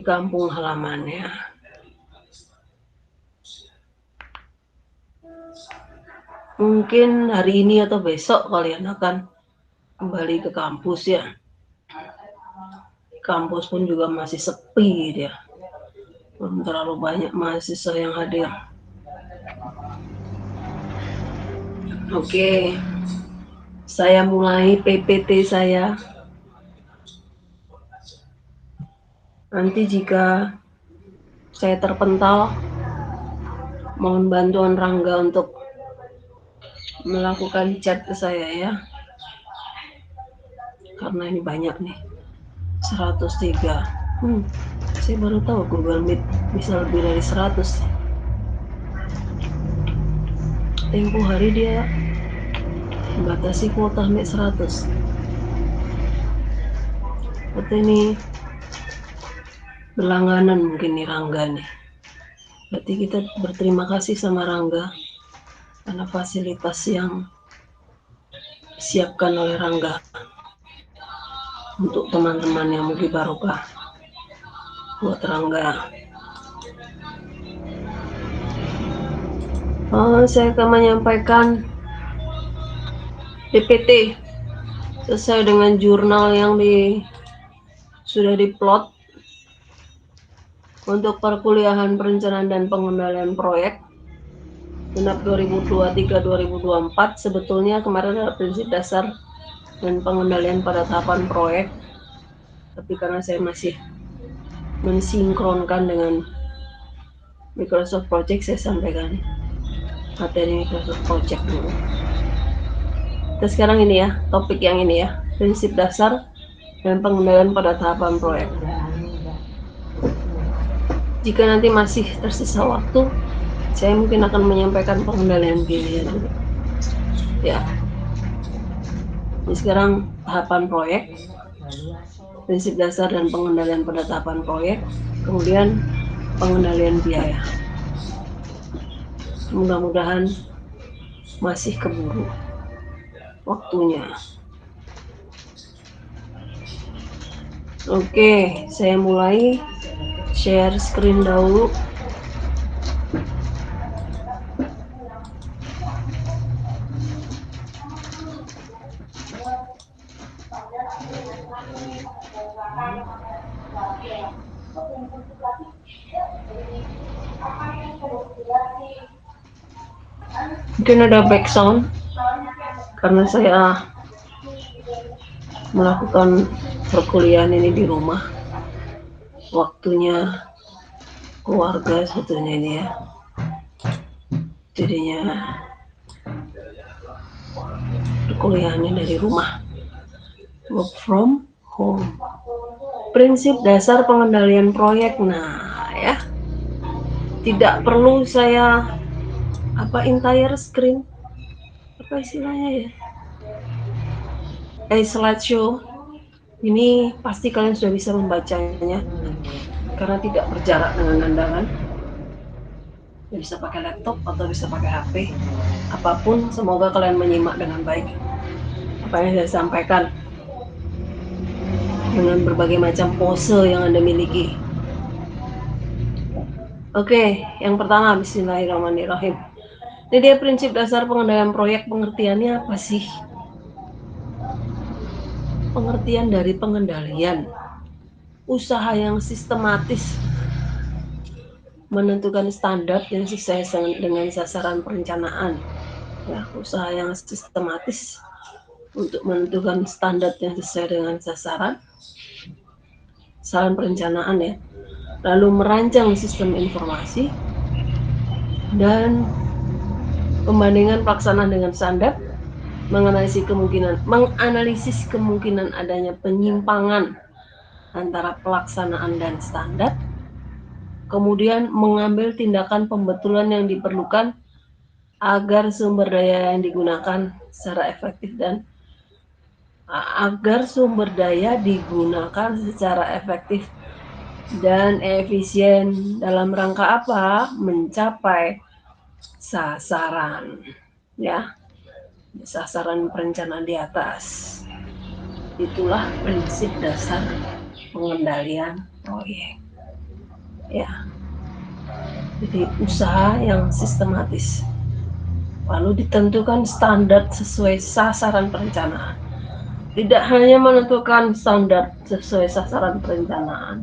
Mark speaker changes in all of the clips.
Speaker 1: kampung halamannya. Mungkin hari ini atau besok kalian akan kembali ke kampus ya. Kampus pun juga masih sepi dia. Belum terlalu banyak mahasiswa yang hadir. Oke, saya mulai PPT saya. Nanti jika saya terpental, mohon bantuan Rangga untuk melakukan chat ke saya ya. Karena ini banyak nih, 103. Saya baru tahu Google Meet bisa lebih dari 100. Tempo hari dia membatasi kuota sampai 100. Berarti ini berlangganan mungkin nih Rangga nih. Berarti kita berterima kasih sama Rangga karena fasilitas yang disiapkan oleh Rangga untuk teman-teman yang mungkin barokah buat Rangga. Saya akan menyampaikan PPT sesuai dengan jurnal yang sudah diplot untuk perkuliahan perencanaan dan pengendalian proyek genap 2023-2024. Sebetulnya kemarin ada prinsip dasar dan pengendalian pada tahapan proyek, tapi karena saya masih mensinkronkan dengan Microsoft Project, saya sampaikan materi Microsoft Project dulu. Kita sekarang ini ya, topik yang ini ya, prinsip dasar dan pengendalian pada tahapan proyek. Jika nanti masih tersisa waktu, saya mungkin akan menyampaikan pengendalian biaya dulu. Ya. Ini sekarang tahapan proyek, prinsip dasar dan pengendalian pada tahapan proyek, kemudian pengendalian biaya. Mudah-mudahan masih keburu waktunya. Oke, saya mulai share screen dahulu. Mungkin ada back sound karena saya melakukan perkuliahan ini di rumah. Waktunya keluarga sebetulnya ini ya. Jadinya perkuliahannya dari rumah. Work from home. Prinsip dasar pengendalian proyek. Nah, ya. Tidak perlu saya entire screen. Apa istilahnya ya? Slideshow. Ini pasti kalian sudah bisa membacanya karena tidak berjarak dengan Anda kan. Bisa pakai laptop atau bisa pakai HP. Apapun, semoga kalian menyimak dengan baik apa yang saya sampaikan dengan berbagai macam pose yang Anda miliki. Oke, yang pertama, bismillahirrahmanirrahim. Ini dia prinsip dasar pengendalian proyek. Pengertiannya apa sih? Pengertian dari pengendalian, usaha yang sistematis menentukan standar yang sesuai dengan sasaran perencanaan. Ya, usaha yang sistematis untuk menentukan standar yang sesuai dengan sasaran perencanaan ya. Lalu merancang sistem informasi dan pembandingan pelaksanaan dengan standar, menganalisis kemungkinan adanya penyimpangan antara pelaksanaan dan standar, kemudian mengambil tindakan pembetulan yang diperlukan agar sumber daya yang digunakan secara efektif dan efisien dalam rangka apa? Mencapai sasaran ya, sasaran perencanaan di atas. Itulah prinsip dasar pengendalian proyek. Ya, jadi usaha yang sistematis. Lalu ditentukan standar sesuai sasaran perencanaan. Tidak hanya menentukan standar sesuai sasaran perencanaan,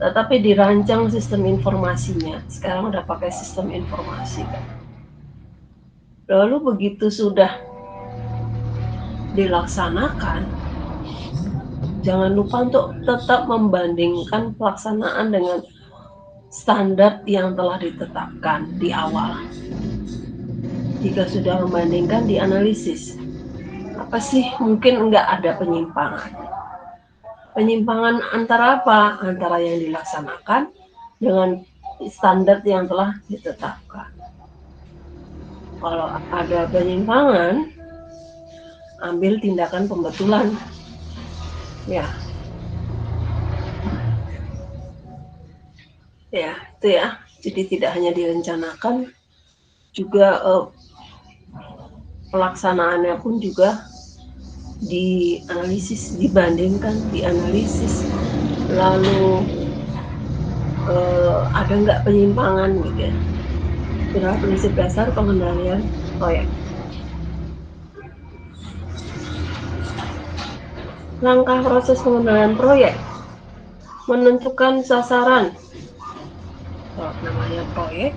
Speaker 1: tetapi dirancang sistem informasinya. Sekarang udah pakai sistem informasi kan. Lalu begitu sudah dilaksanakan, jangan lupa untuk tetap membandingkan pelaksanaan dengan standar yang telah ditetapkan di awal. Jika sudah membandingkan, dianalisis. Apa sih mungkin nggak ada penyimpangan? Penyimpangan antara apa? Antara yang dilaksanakan dengan standar yang telah ditetapkan. Kalau ada penyimpangan, ambil tindakan pembetulan. Ya, itu ya. Jadi tidak hanya direncanakan, juga pelaksanaannya pun juga dianalisis, dibandingkan, dianalisis. Lalu ada nggak penyimpangan gitu ya. Itulah prinsip dasar pengendalian proyek. Langkah proses pengendalian proyek: menentukan sasaran. Kalau namanya proyek,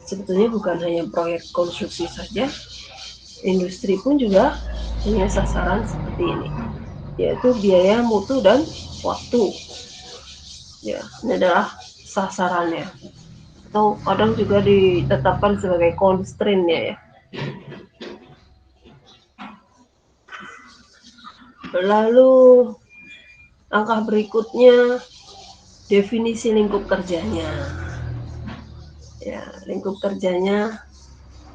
Speaker 1: sebetulnya bukan hanya proyek konstruksi saja, industri pun juga punya sasaran seperti ini, yaitu biaya, mutu, dan waktu. Ya, ini adalah sasarannya. Atau kadang juga ditetapkan sebagai constraint-nya ya. Lalu langkah berikutnya, definisi lingkup kerjanya. Ya, lingkup kerjanya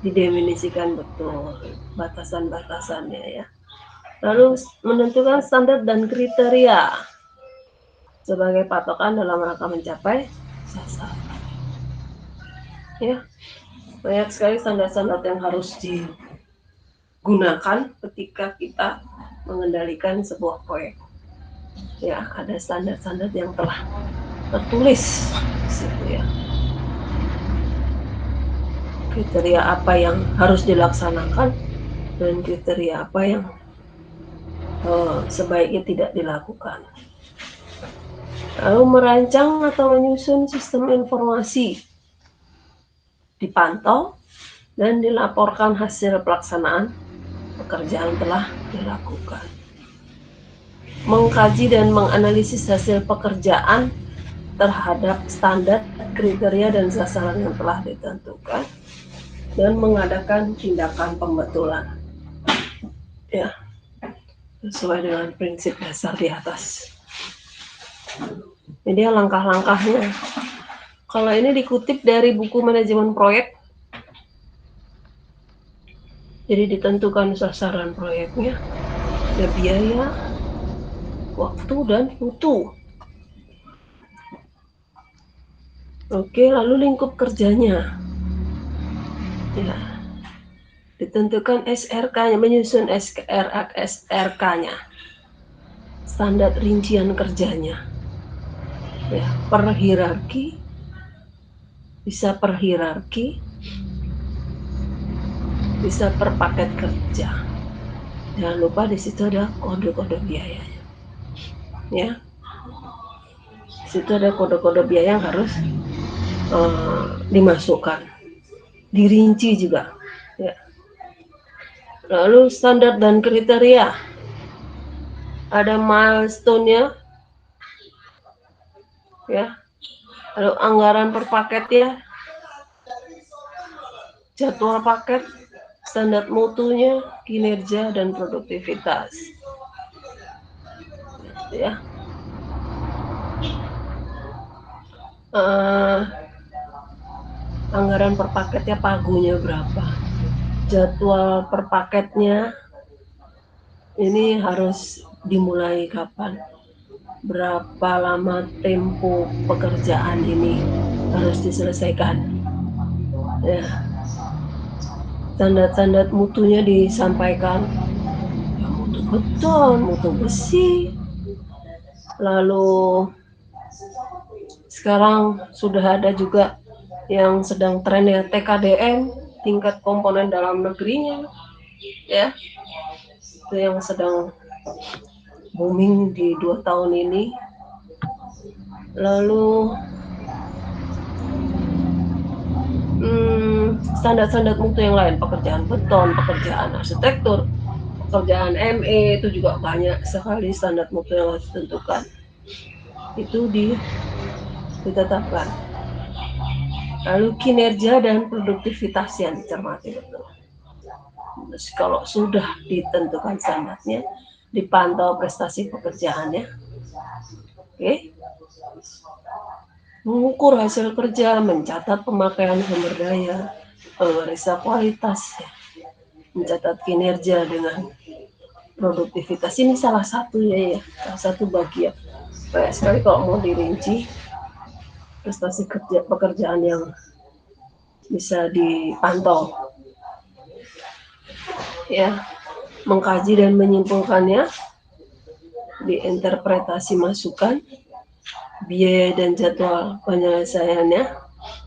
Speaker 1: didefinisikan betul, batasan-batasannya ya. Lalu menentukan standar dan kriteria sebagai patokan dalam rangka mencapai sasaran. Ya, banyak sekali standar-standar yang harus digunakan ketika kita mengendalikan sebuah proyek. Ya, ada standar-standar yang telah tertulis di situ ya. Kriteria apa yang harus dilaksanakan dan kriteria apa yang sebaiknya tidak dilakukan. Lalu merancang atau menyusun sistem informasi, dipantau dan dilaporkan hasil pelaksanaan pekerjaan telah dilakukan. Mengkaji dan menganalisis hasil pekerjaan terhadap standar, kriteria, dan sasaran yang telah ditentukan, dan mengadakan tindakan pembetulan. Ya, sesuai dengan prinsip dasar di atas. Jadi langkah-langkahnya. Kalau ini dikutip dari buku manajemen proyek. Jadi ditentukan sasaran proyeknya, ada biaya, waktu, dan mutu. Oke, lalu lingkup kerjanya. Ya, ditentukan SRK-nya, menyusun SRK-nya, standar rincian kerjanya. Ya, per hierarki, bisa per hierarki, bisa per paket kerja. Jangan lupa di situ ada kode-kode biayanya. Ya, di situ ada kode-kode biaya yang harus dimasukkan, dirinci juga. Ya. Lalu standar dan kriteria, ada milestone-nya, ya. Lalu anggaran per paket ya, jadwal paket, standar mutunya, kinerja, dan produktivitas. Ya. Anggaran per paketnya, pagunya berapa, jadwal per paketnya ini harus dimulai kapan, berapa lama tempo pekerjaan ini harus diselesaikan. Ya, standar-standar mutunya disampaikan, ya, mutu beton, mutu besi, lalu Sekarang sudah ada juga yang sedang tren ya, TKDN, tingkat komponen dalam negerinya, ya, itu yang sedang booming di 2 tahun ini. Lalu standar-standar mutu yang lain, pekerjaan beton, pekerjaan arsitektur, pekerjaan ME, itu juga banyak sekali standar mutu yang harus ditentukan. Itu ditetapkan. Lalu kinerja dan produktivitas yang dicermati betul. Terus kalau sudah ditentukan standarnya, dipantau prestasi pekerjaannya, oke, mengukur hasil kerja, mencatat pemakaian sumber daya, pemeriksa kualitas, ya, mencatat kinerja dengan produktivitas. Ini salah satu ya, salah satu bagian. Banyak sekali kalau mau dirinci prestasi kerja pekerjaan yang bisa dipantau, ya, mengkaji dan menyimpulkannya, diinterpretasi masukan, biaya dan jadwal penyelesaiannya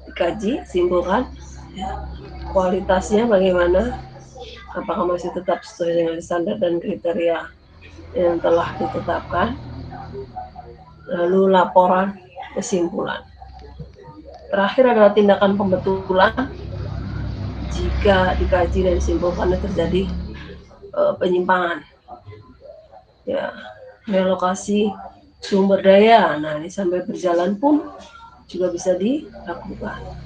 Speaker 1: dikaji, simpulkan, ya, kualitasnya bagaimana, apakah masih tetap sesuai dengan standar dan kriteria yang telah ditetapkan, lalu laporan kesimpulan. Terakhir adalah tindakan pembetulan jika dikaji dan disimpulkan terjadi penyimpangan, ya, relokasi sumber daya. Nah, ini sampai berjalan pun juga bisa dilakukan.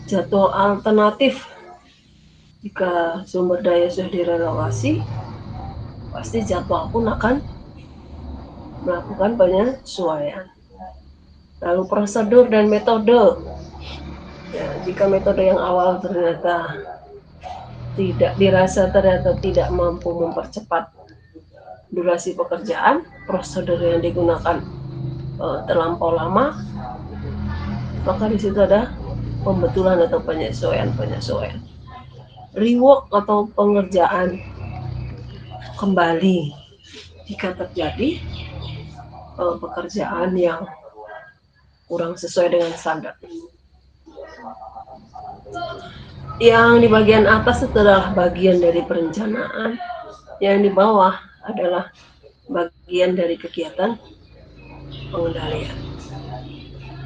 Speaker 1: Jadwal alternatif, jika sumber daya sudah direlokasi, pasti jadwal pun akan melakukan penyesuaian. Lalu prosedur dan metode, ya, jika metode yang awal ternyata tidak mampu mempercepat durasi pekerjaan, prosedur yang digunakan terlampau lama, maka di situ ada pembetulan atau penyesuaian. Rework atau pengerjaan kembali jika terjadi pekerjaan yang kurang sesuai dengan standar. Yang di bagian atas itu adalah bagian dari perencanaan, yang di bawah adalah bagian dari kegiatan pengendalian.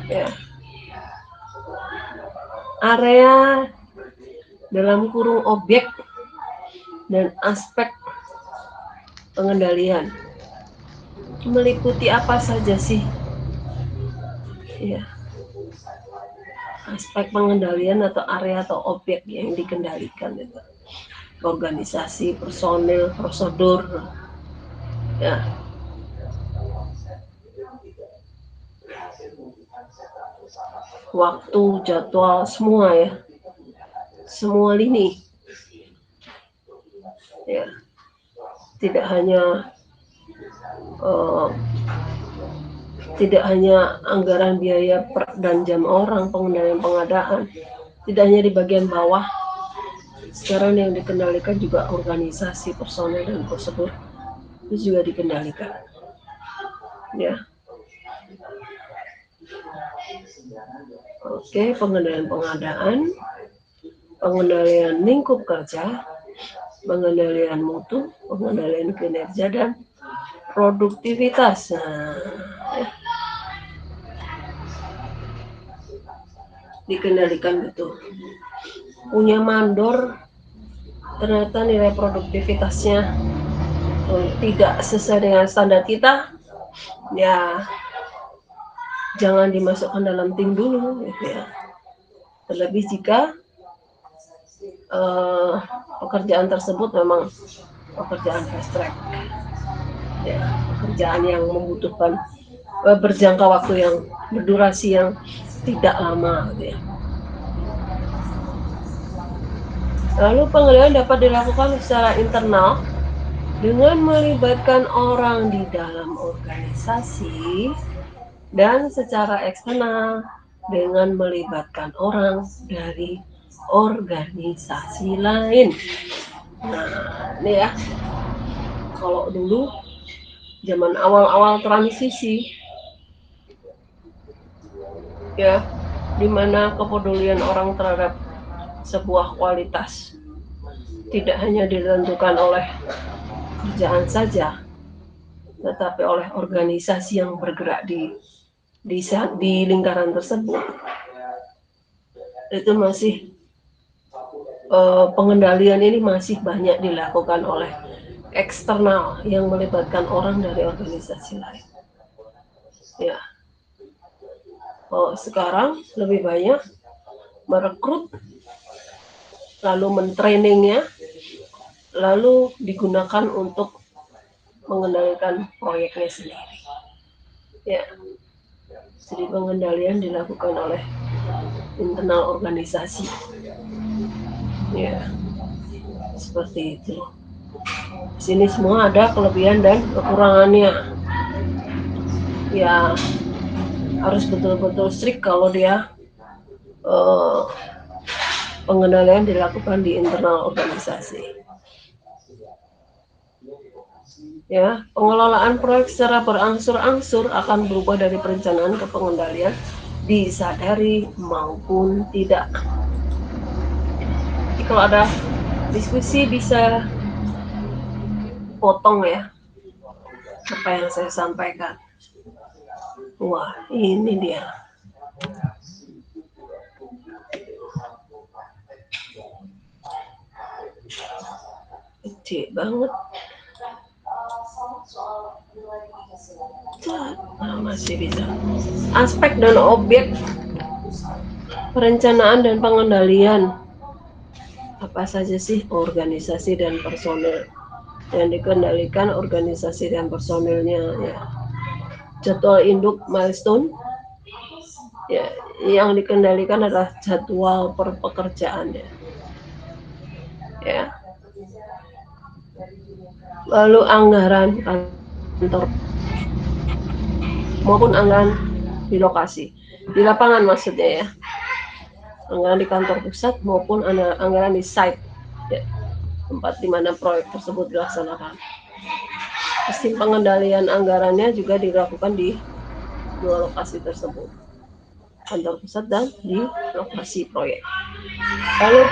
Speaker 1: Ya. Area dalam kurung objek dan aspek pengendalian meliputi apa saja sih? Ya. Aspek pengendalian atau area atau objek yang dikendalikan itu. Organisasi, personil, prosedur, ya. Waktu, jadwal, semua ya. Semua lini. Ya. Tidak hanya anggaran biaya dan jam orang, pengendalian pengadaan, tidak hanya di bagian bawah. Sekarang yang dikendalikan juga organisasi, personel, dan prosedur itu juga dikendalikan. Ya. Oke, pengendalian pengadaan, pengendalian lingkup kerja, pengendalian mutu, pengendalian kinerja, dan produktivitas. Nah, ya. Dikendalikan betul. Punya mandor, ternyata nilai produktivitasnya tidak sesuai dengan standar kita, ya jangan dimasukkan dalam tim dulu, gitu ya. Terlebih jika pekerjaan tersebut memang pekerjaan fast track, ya, pekerjaan yang membutuhkan berjangka waktu yang berdurasi yang tidak lama, gitu ya. Lalu pengendalian dapat dilakukan secara internal dengan melibatkan orang di dalam organisasi, dan secara eksternal dengan melibatkan orang dari organisasi lain. Nah, ini ya, kalau dulu zaman awal-awal transisi ya, di mana kepedulian orang terhadap sebuah kualitas tidak hanya ditentukan oleh kerjaan saja, tetapi oleh organisasi yang bergerak di lingkaran tersebut. Itu masih pengendalian ini masih banyak dilakukan oleh eksternal yang melibatkan orang dari organisasi lain. Ya, sekarang lebih banyak merekrut, lalu mentrainingnya, lalu digunakan untuk mengendalikan proyeknya sendiri. Ya, jadi pengendalian dilakukan oleh internal organisasi. Ya, seperti itu. Di sini semua ada kelebihan dan kekurangannya. Ya, harus betul-betul strict kalau dia pengendalian dilakukan di internal organisasi. Ya, pengelolaan proyek secara berangsur-angsur akan berubah dari perencanaan ke pengendalian, disadari maupun tidak. Jadi kalau ada diskusi bisa potong ya apa yang saya sampaikan. Wah, ini dia. Gede banget. Masih bisa. Aspek dan objek perencanaan dan pengendalian. Apa saja sih organisasi dan personel yang dikendalikan organisasi dan personelnya? Ya. Jadwal induk milestone. Ya, yang dikendalikan adalah jadwal pekerjaannya. Ya. Lalu anggaran kantor maupun anggaran di lokasi, di lapangan maksudnya ya, anggaran di kantor pusat maupun anggaran di site ya, tempat di mana proyek tersebut dilaksanakan. Sistem pengendalian anggarannya juga dilakukan di dua lokasi tersebut, kantor pusat dan di lokasi proyek. Lalu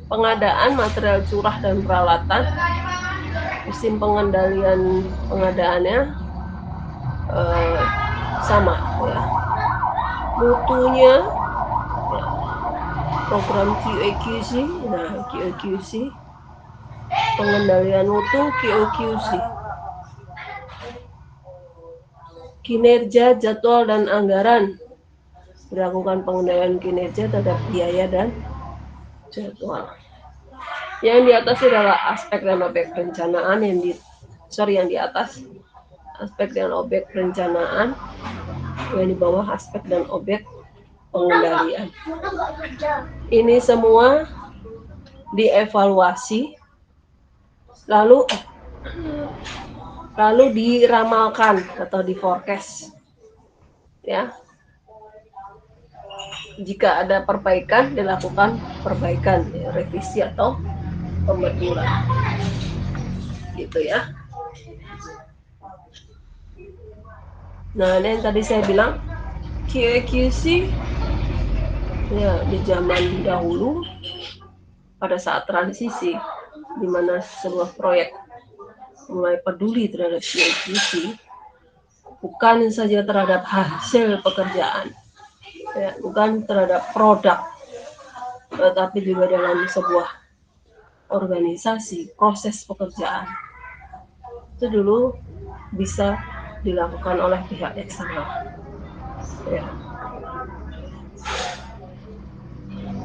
Speaker 1: pengadaan material curah dan peralatan. Sistem pengendalian pengadaannya sama ya. Mutunya ya. Program QA/QC. Nah, QA/QC pengendalian mutu QA/QC. Kinerja, jadwal dan anggaran. Dilakukan pengendalian kinerja terhadap biaya dan jadwal. Yang di atas adalah aspek dan objek perencanaan, yang di atas aspek dan objek perencanaan, yang di bawah aspek dan objek pengendalian. Ini semua dievaluasi lalu diramalkan atau di forecast ya. Jika ada perbaikan, dilakukan perbaikan, ya, revisi atau pembetulan gitu ya. Nah, ini yang tadi saya bilang QA/QC ya, di zaman dahulu pada saat transisi di mana sebuah proyek mulai peduli terhadap QA/QC, bukan saja terhadap hasil pekerjaan ya, bukan terhadap produk, tetapi juga dalam sebuah organisasi proses pekerjaan itu dulu bisa dilakukan oleh pihak eksternal ya.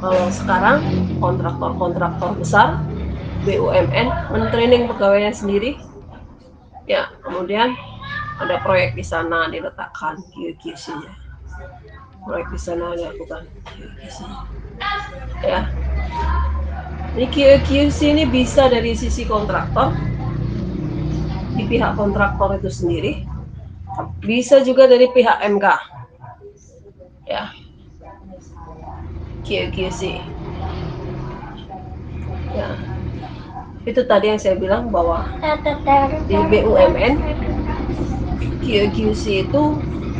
Speaker 1: Kalau sekarang kontraktor besar BUMN mentraining pegawainya sendiri ya, kemudian ada proyek di sana diletakkan QA/QC-nya, proyek di sana dilakukan QA/QC ya. Ini QA/QC ini bisa dari sisi kontraktor, di pihak kontraktor itu sendiri, bisa juga dari pihak MK ya, QA/QC ya. Itu tadi yang saya bilang bahwa di BUMN QA/QC itu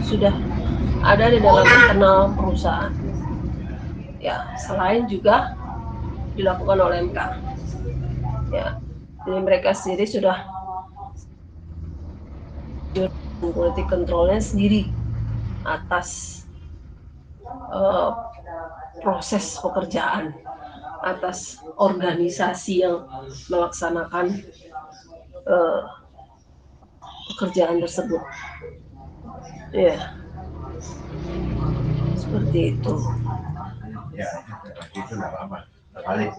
Speaker 1: sudah ada di dalam internal perusahaan. Ya, selain juga dilakukan oleh MK. Ya, jadi mereka sendiri sudah quality controlnya sendiri atas proses pekerjaan, atas organisasi yang melaksanakan pekerjaan tersebut. Ya, seperti itu.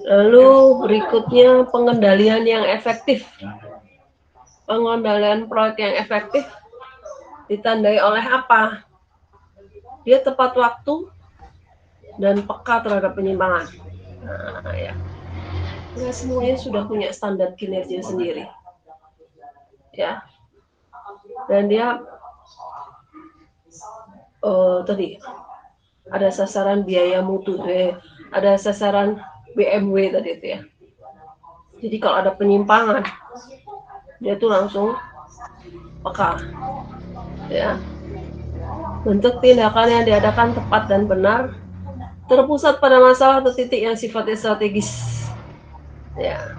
Speaker 1: Lalu berikutnya pengendalian yang efektif. Pengendalian proyek yang efektif ditandai oleh apa? Dia tepat waktu dan peka terhadap penyimpangan. Nah, ya. Nah, semuanya sudah punya standar kinerja sendiri. Ya. Dan dia tadi ada sasaran biaya mutu, ada sasaran BMW tadi itu ya. Jadi kalau ada penyimpangan, dia tuh langsung peka. Ya. Bentuk tindakan yang diadakan tepat dan benar, terpusat pada masalah atau titik yang sifatnya strategis. Ya,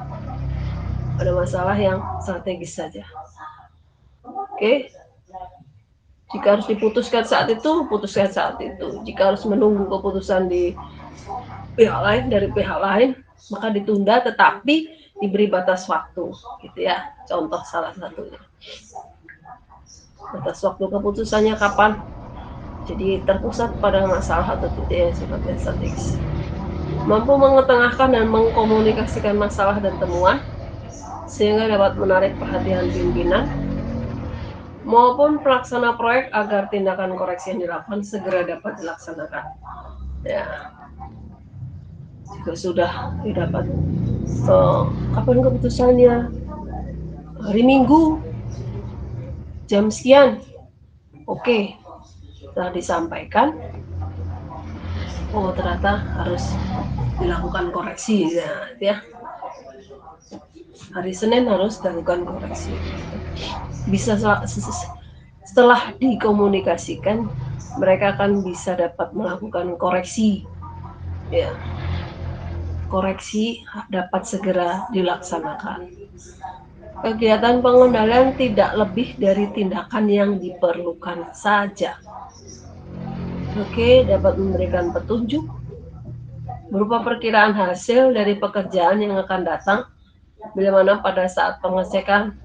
Speaker 1: pada masalah yang strategis saja. Oke. Jika harus diputuskan saat itu, putuskan saat itu. Jika harus menunggu keputusan di pihak lain dari pihak lain, maka ditunda tetapi diberi batas waktu, gitu ya. Contoh salah satunya. Batas waktu keputusannya kapan? Jadi terpusat pada masalah atau titik yang sifatnya strategis. Mampu mengetengahkan dan mengkomunikasikan masalah dan temuan sehingga dapat menarik perhatian pimpinan maupun pelaksana proyek agar tindakan koreksi yang dilakukan segera dapat dilaksanakan. Ya, jika sudah didapat kapan keputusannya? Hari Minggu jam sekian. Oke, setelah disampaikan, oh ternyata harus dilakukan koreksi ya. Hari Senin harus dilakukan koreksi. Bisa setelah dikomunikasikan, mereka akan bisa dapat melakukan koreksi. Ya, koreksi dapat segera dilaksanakan. Kegiatan pengendalian tidak lebih dari tindakan yang diperlukan saja. Oke, dapat memberikan petunjuk berupa perkiraan hasil dari pekerjaan yang akan datang, bila mana pada saat pengecekan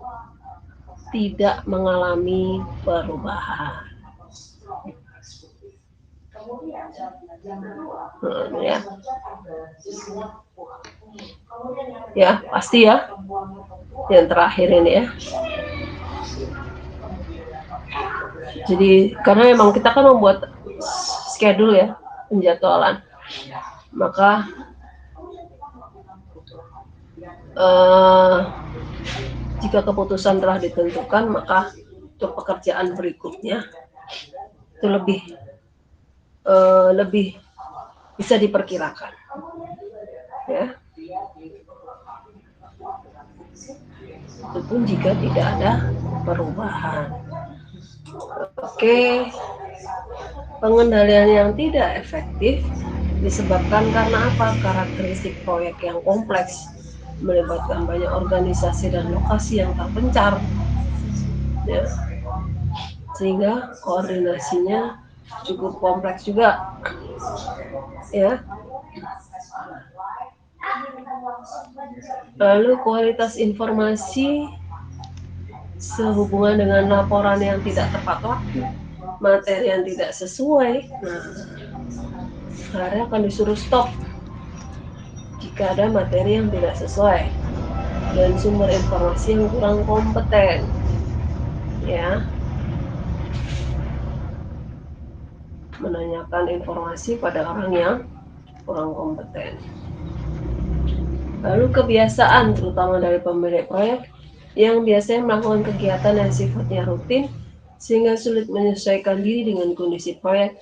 Speaker 1: tidak mengalami perubahan. Ya. Ya, pasti ya. Yang terakhir ini ya. Jadi karena memang kita kan membuat schedule ya, penjadwalan. Maka jika keputusan telah ditentukan, maka untuk pekerjaan berikutnya itu lebih bisa diperkirakan. Ya. Itu pun jika tidak ada perubahan. Oke. Pengendalian yang tidak efektif disebabkan karena apa? Karakteristik proyek yang kompleks, melibatkan banyak organisasi dan lokasi yang terpencar, ya. Sehingga koordinasinya cukup kompleks juga, ya. Lalu kualitas informasi sehubungan dengan laporan yang tidak tepat waktu, materi yang tidak sesuai, akhirnya akan disuruh stop jika ada materi yang tidak sesuai dan sumber informasi yang kurang kompeten, ya. Menanyakan informasi pada orang yang kurang kompeten. Lalu kebiasaan terutama dari pemilik proyek yang biasanya melakukan kegiatan yang sifatnya rutin sehingga sulit menyesuaikan diri dengan kondisi proyek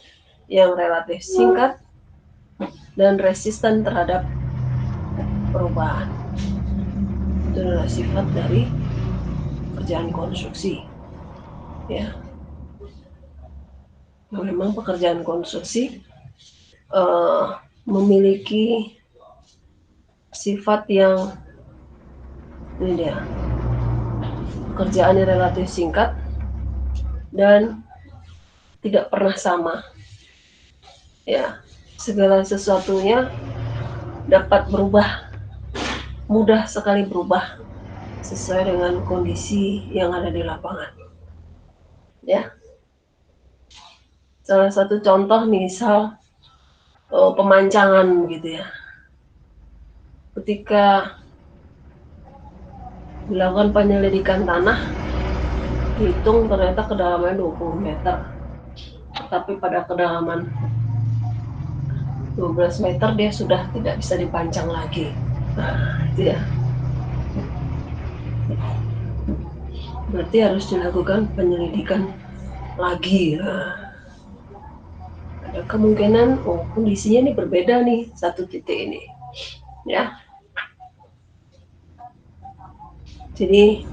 Speaker 1: yang relatif singkat dan resisten terhadap perubahan. Itu adalah sifat dari kerjaan konstruksi, ya. memang pekerjaan konstruksi memiliki sifat yang ini dia, pekerjaannya relatif singkat dan tidak pernah sama. Ya, segala sesuatunya dapat berubah, mudah sekali berubah sesuai dengan kondisi yang ada di lapangan. Ya, salah satu contoh misal pemancangan gitu ya. Ketika dilakukan penyelidikan tanah, hitung ternyata kedalamannya 20 meter. Tapi pada kedalaman 12 meter dia sudah tidak bisa dipancang lagi. Nah, itu ya. Berarti harus dilakukan penyelidikan lagi. Nah, ada kemungkinan kondisinya ini berbeda nih satu titik ini. Ya. Jadi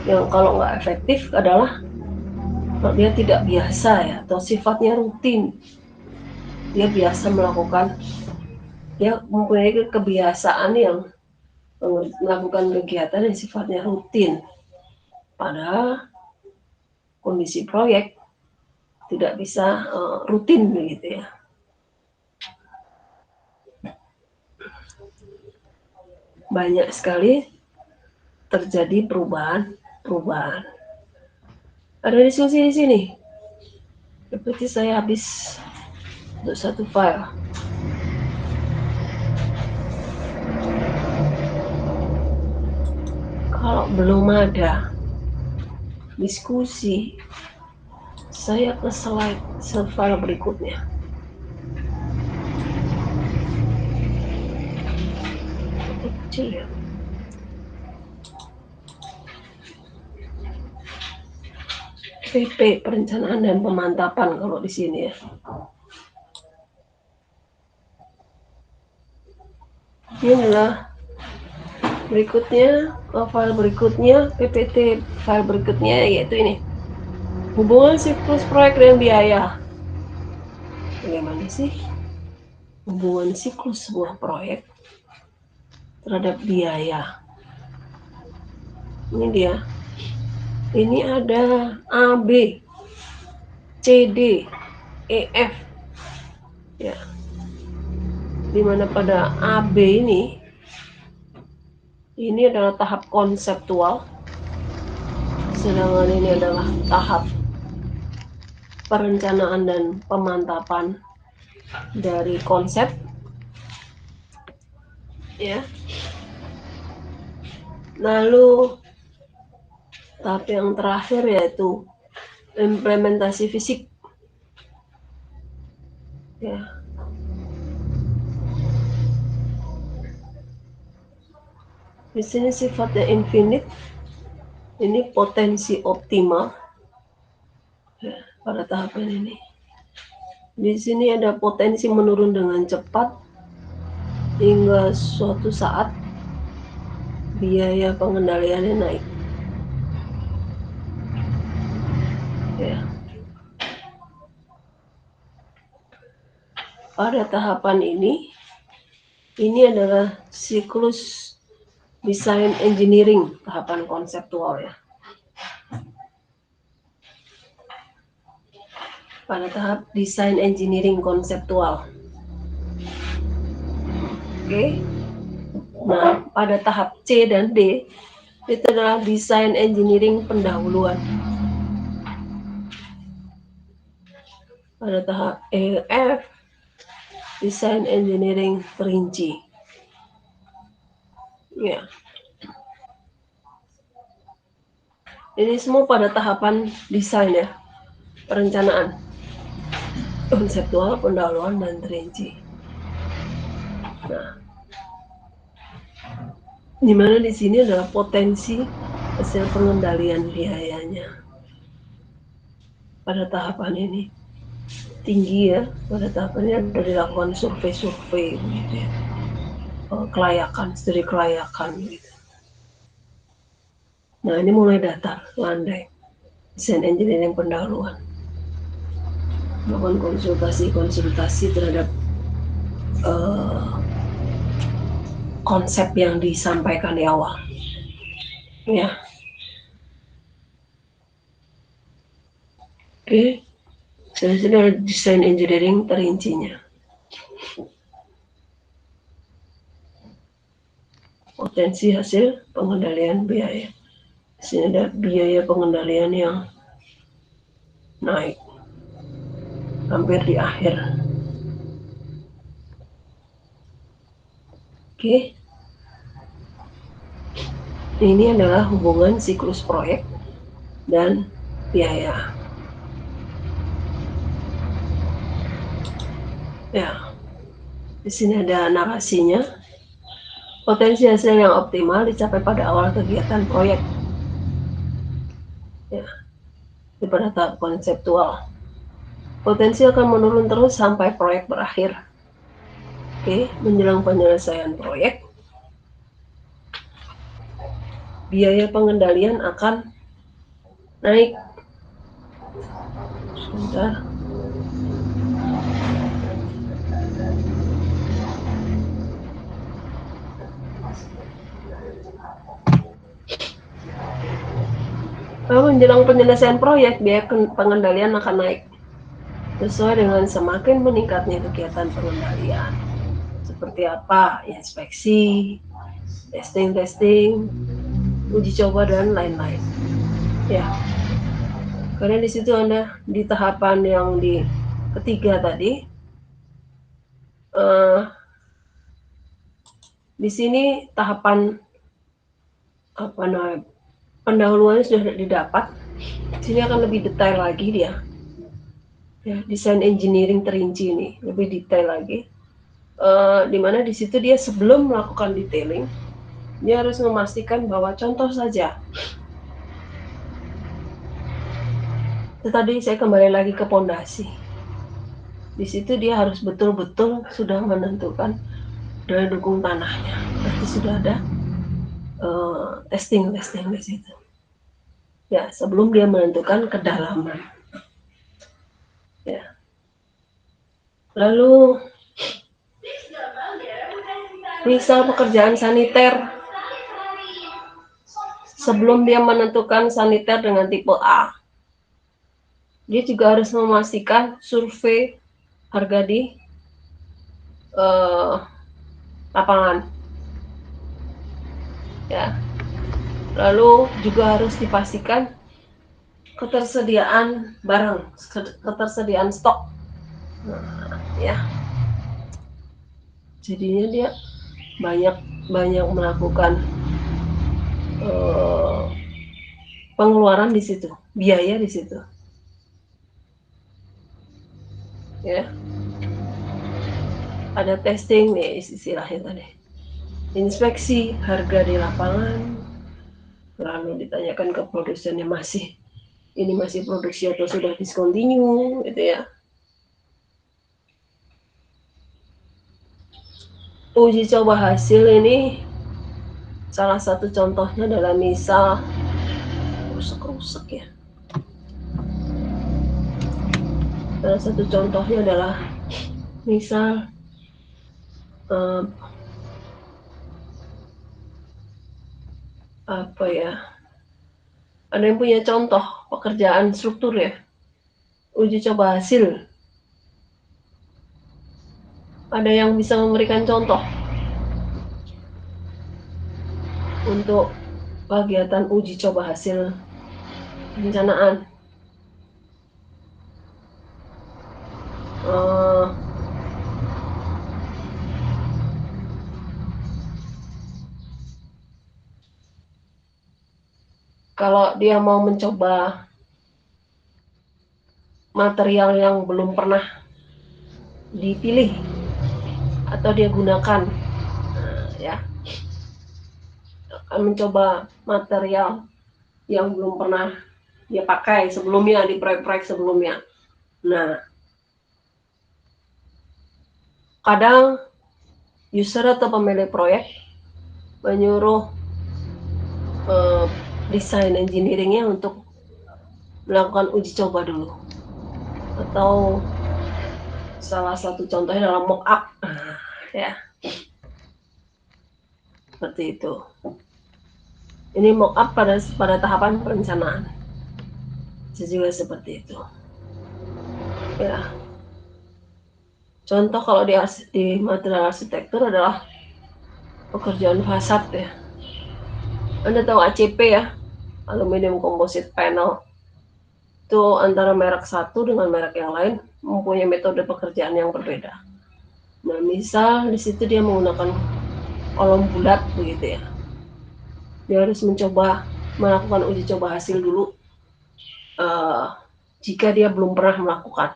Speaker 1: yang kalau nggak efektif adalah kalau dia tidak biasa ya atau sifatnya rutin. Dia biasa melakukan, dia mempunyai kebiasaan yang melakukan kegiatan yang sifatnya rutin. Padahal kondisi proyek tidak bisa rutin begitu ya. Banyak sekali terjadi perubahan. Ada diskusi di sini. Seperti saya habis untuk satu file. Kalau belum ada diskusi, saya ke slide file berikutnya. Kecil ya. PP, perencanaan dan pemantapan kalau di sini ya. Ini adalah berikutnya, file berikutnya, PPT file berikutnya yaitu ini. Hubungan siklus proyek dan biaya. Bagaimana sih hubungan siklus sebuah proyek terhadap biaya? Ini dia. Ini ada A, B, C, D, E, F. Ya. Dimana pada A, B ini adalah tahap konseptual. Sedangkan ini adalah tahap perencanaan dan pemantapan dari konsep. Ya. Lalu tahap yang terakhir yaitu implementasi fisik. Ya. Di sini sifatnya infinite. Ini potensi optimal. Ya, pada tahapan ini. Di sini ada potensi menurun dengan cepat hingga suatu saat biaya pengendaliannya naik. Ya. Pada tahapan ini adalah siklus desain engineering, tahapan konseptual ya. Pada tahap desain engineering konseptual. Oke. Nah, pada tahap C dan D itu adalah desain engineering pendahuluan. Pada tahap E, F, desain engineering perinci. Ya. Ini semua pada tahapan desain ya, perencanaan, konseptual, pendahuluan, dan perinci. Nah, dimana di sini adalah potensi hasil pengendalian biayanya. Pada tahapan ini tinggi ya, pada tahapannya sudah dilakukan survei gitu ya, kelayakan, studi kelayakan gitu. Nah, ini mulai datar, landai, desain engineering pendahuluan. melakukan konsultasi terhadap konsep yang disampaikan di awal. Ya. Oke. Selanjutnya ada desain engineering terincinya. Potensi hasil pengendalian biaya. Di sini ada biaya pengendalian yang naik hampir di akhir. Oke. Ini adalah hubungan siklus proyek dan biaya. Ya. Di sini ada narasinya. Potensi hasil yang optimal dicapai pada awal kegiatan proyek. Ya. Pada tahap konseptual. Potensi akan menurun terus sampai proyek berakhir. Oke, menjelang penyelesaian proyek, biaya pengendalian akan naik. Sebentar. Menjelang penyelesaian proyek, biaya pengendalian akan naik sesuai dengan semakin meningkatnya kegiatan pengendalian. Seperti apa? Inspeksi, testing, uji coba, dan lain-lain. Ya, karena di situ Anda di tahapan yang di ketiga tadi, di sini tahapan pendahuluannya sudah didapat. Di sini akan lebih detail lagi dia. Ya, desain engineering terinci ini lebih detail lagi. Dimana di situ dia sebelum melakukan detailing, dia harus memastikan bahwa contoh saja. Tadi saya kembali lagi ke pondasi. Di situ dia harus betul-betul sudah menentukan daya dukung tanahnya. Berarti sudah ada testing di situ. Ya, sebelum dia menentukan kedalaman. Ya. Lalu misal pekerjaan saniter, sebelum dia menentukan saniter dengan tipe A, dia juga harus memastikan survei harga di lapangan. Ya. Lalu juga harus dipastikan ketersediaan barang, ketersediaan stok. Nah, ya. Jadinya dia banyak melakukan pengeluaran di situ, biaya di situ. Ya. Ada testing nih istilahnya tadi. Inspeksi harga di lapangan, lalu ditanyakan ke produsennya masih produksi atau sudah discontinue gitu ya. Uji coba hasil ini salah satu contohnya adalah misal rusak ya. Salah satu contohnya adalah misal ada yang punya contoh pekerjaan struktur ya, uji coba hasil. Ada yang bisa memberikan contoh untuk kegiatan uji coba hasil perencanaan. Kalau dia mau mencoba material yang belum pernah dipilih atau dia gunakan, ya, akan mencoba material yang belum pernah dia pakai sebelumnya di proyek-proyek sebelumnya. Nah, kadang user atau pemilik proyek menyuruh desain engineeringnya untuk melakukan uji coba dulu, atau Salah satu contohnya dalam mock-up, ya, seperti itu. Ini mock-up pada tahapan perencanaan. Bisa juga seperti itu. Ya. Contoh kalau di material arsitektur adalah pekerjaan fasad ya. Anda tahu ACP ya, aluminium composite panel. Itu antara merek satu dengan merek yang lain mempunyai metode pekerjaan yang berbeda. Nah, misal di situ dia menggunakan kolom bulat begitu ya. Dia harus melakukan uji coba hasil dulu jika dia belum pernah melakukan.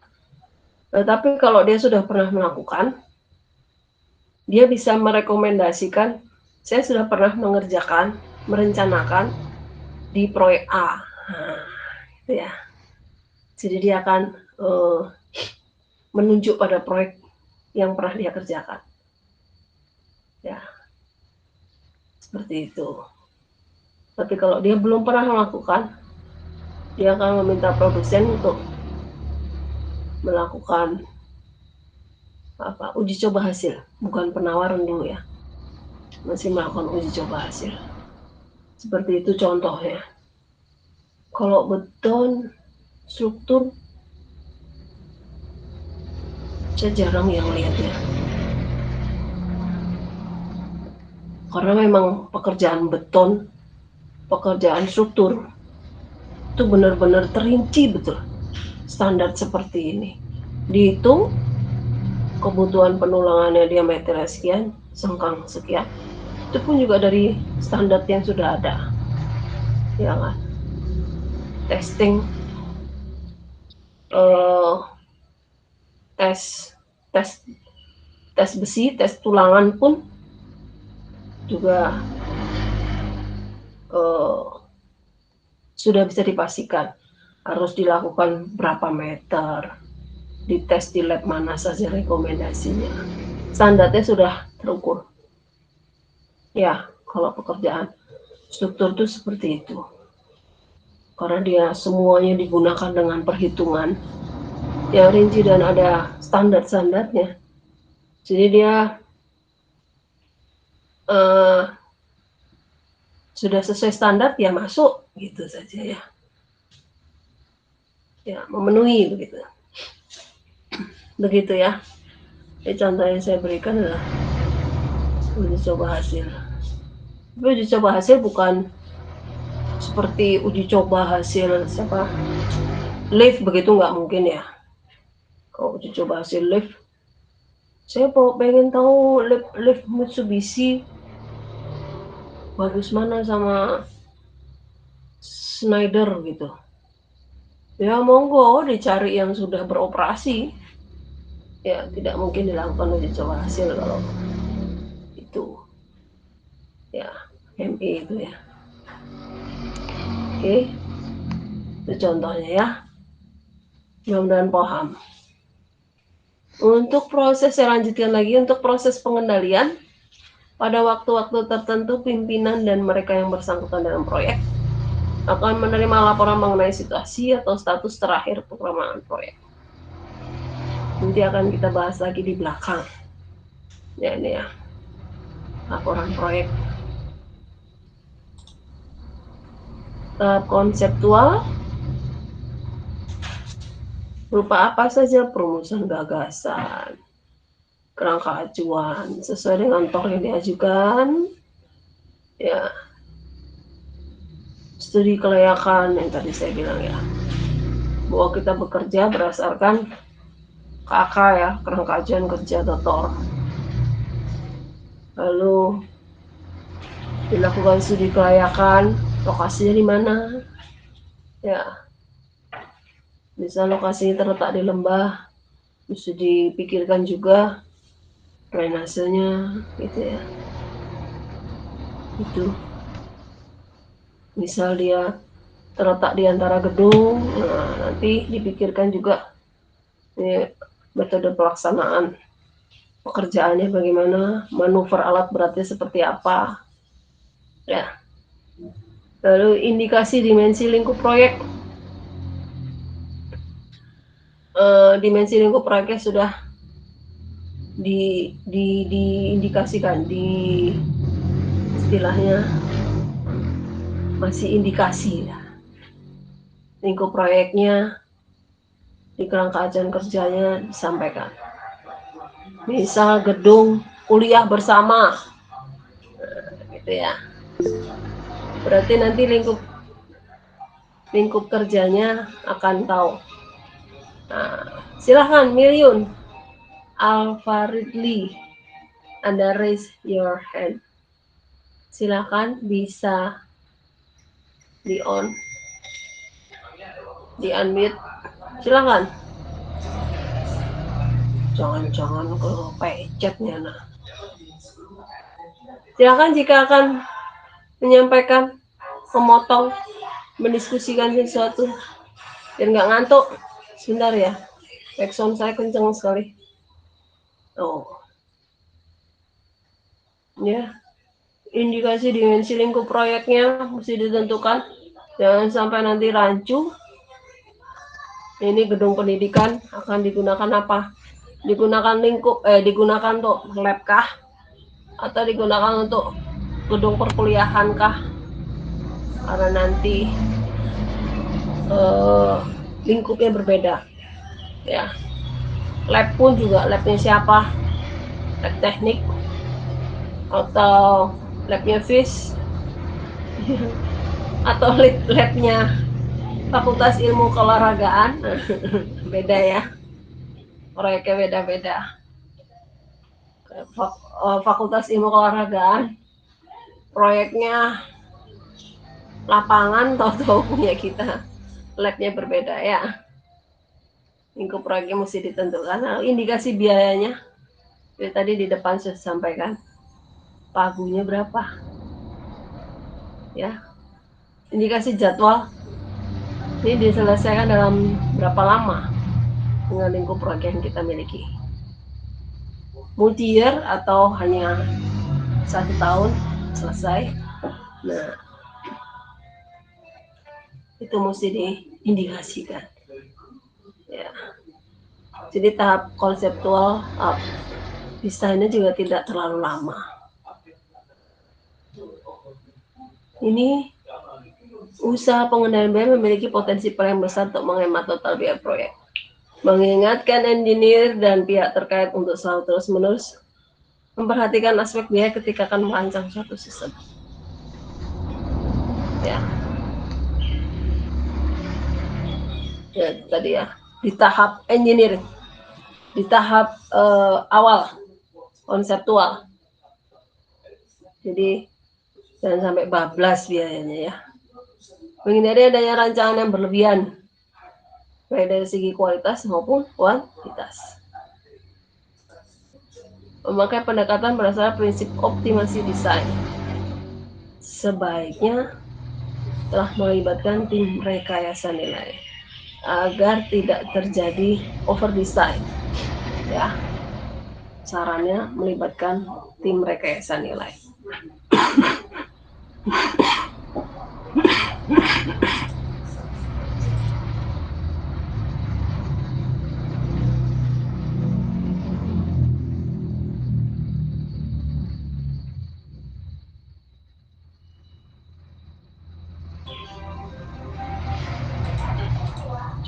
Speaker 1: Tetapi kalau dia sudah pernah melakukan, dia bisa merekomendasikan, saya sudah pernah merencanakan di proyek A. Nah, gitu ya. Jadi dia akan menunjuk pada proyek yang pernah dia kerjakan. Ya, seperti itu. Tapi kalau dia belum pernah melakukan, dia akan meminta produsen untuk melakukan uji coba hasil, bukan penawaran dulu ya, masih melakukan uji coba hasil. Seperti itu contohnya. Kalau beton struktur, saya jarang yang lihatnya, karena memang pekerjaan beton, pekerjaan struktur itu benar-benar terinci betul standar seperti ini. Dihitung kebutuhan penulangannya diameternya sekian, sengkang sekian, itu pun juga dari standar yang sudah ada, ya kan? Testing, tes besi, tes tulangan pun juga sudah bisa dipastikan harus dilakukan berapa meter, dites di lab mana saja rekomendasinya, standarnya sudah terukur. Ya, kalau pekerjaan struktur itu seperti itu, karena dia semuanya digunakan dengan perhitungan yang rinci dan ada standar-standarnya. Jadi dia sudah sesuai standar, ya masuk gitu saja ya. Ya, memenuhi begitu. Begitu ya. Contoh yang saya berikan adalah uji coba hasil. Tapi uji coba hasil bukan seperti uji coba hasil lift begitu, nggak mungkin ya. Kalau uji coba hasil lift, saya pengen tahu lift Mitsubishi bagus mana sama Schneider gitu. Ya monggo dicari yang sudah beroperasi. Ya tidak mungkin dilakukan uji coba hasil kalau itu. Ya, ME itu ya. Oke. Itu contohnya ya. Mudah-mudahan paham. Untuk proses, saya lanjutkan lagi, untuk proses pengendalian pada waktu-waktu tertentu pimpinan dan mereka yang bersangkutan dalam proyek akan menerima laporan mengenai situasi atau status terakhir pengembangan proyek. Nanti akan kita bahas lagi di belakang. Ya ini ya, laporan proyek. Tahap konseptual berupa apa saja? Perumusan gagasan, kerangka acuan sesuai dengan TOR yang diajukan, ya, studi kelayakan yang tadi saya bilang ya, bahwa kita bekerja berdasarkan KK ya, kerangka acuan kerja atau TOR. Lalu dilakukan studi kelayakan, lokasinya di mana, ya, bisa lokasinya terletak di lembah, bisa dipikirkan juga drainasenya gitu ya. Itu misal dia terletak di antara gedung, nah nanti dipikirkan juga ini metode pelaksanaan pekerjaannya bagaimana, manuver alat beratnya seperti apa ya. Lalu indikasi dimensi lingkup proyek. Dimensi lingkup proyeknya sudah diindikasikan, di istilahnya masih indikasi ya. Lingkup proyeknya, di kerangka ajaran kerjanya disampaikan. Misal gedung kuliah bersama, gitu ya. Berarti nanti lingkup kerjanya akan tahu. Nah, silahkan Milyun Alfaridli, Anda raise your hand. Silahkan, bisa di on, di unmute. Silahkan. Jangan-jangan ke pecetnya. Nah, silahkan jika akan menyampaikan, memotong, mendiskusikan sesuatu, biar nggak ngantuk. Sebentar ya, backsound saya kencang sekali. Oh, ya. Indikasi dimensi lingkup proyeknya mesti ditentukan. Jangan sampai nanti rancu. Ini gedung pendidikan akan digunakan apa? Digunakan digunakan untuk lab kah? Atau digunakan untuk gedung perkuliahan kah? Karena nanti lingkupnya berbeda. Ya. Lab pun juga labnya siapa? Lab teknik atau labnya FIS atau labnya Fakultas Ilmu Keolahragaan. Beda ya, proyeknya beda-beda. Fakultas Ilmu Keolahragaan proyeknya lapangan, tahu-tahu punya kita labnya berbeda ya. Lingkup proyeknya mesti ditentukan. Nah, indikasi biayanya tadi di depan sudah sampaikan, pagunya berapa ya. Indikasi jadwal ini diselesaikan dalam berapa lama dengan lingkup proyek yang kita miliki, multi year atau hanya 1 tahun selesai. Nah, itu mesti diindikasikan ya. Jadi tahap konseptual desainnya juga tidak terlalu lama. Ini usaha pengendalian biaya memiliki potensi paling besar untuk menghemat total biaya proyek. Mengingatkan engineer dan pihak terkait untuk selalu terus-menerus memperhatikan aspek biaya ketika akan merancang suatu sistem. Ya. Ya, tadi ya, di tahap engineering, di tahap awal konseptual. Jadi jangan sampai bablas biayanya ya. Menghindari adanya rancangan yang berlebihan, baik dari segi kualitas maupun kuantitas. Memakai pendekatan berdasarkan prinsip optimasi desain. Sebaiknya telah melibatkan tim rekayasa nilai agar tidak terjadi over design. Ya. Sarannya melibatkan tim rekayasa nilai.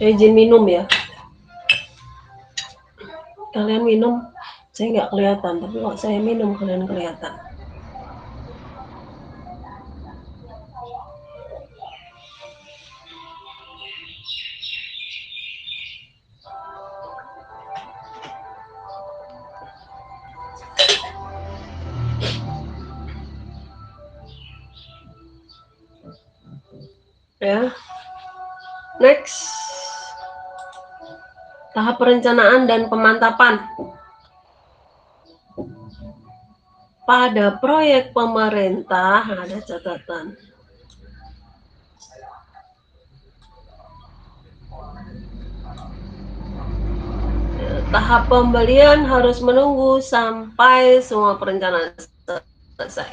Speaker 1: Saya izin minum ya. Kalian minum, saya nggak kelihatan, tapi kalau saya minum kalian kelihatan. Ya. Next. Tahap perencanaan dan pemantapan. Pada proyek pemerintah ada catatan. Tahap pembelian harus menunggu sampai semua perencanaan selesai.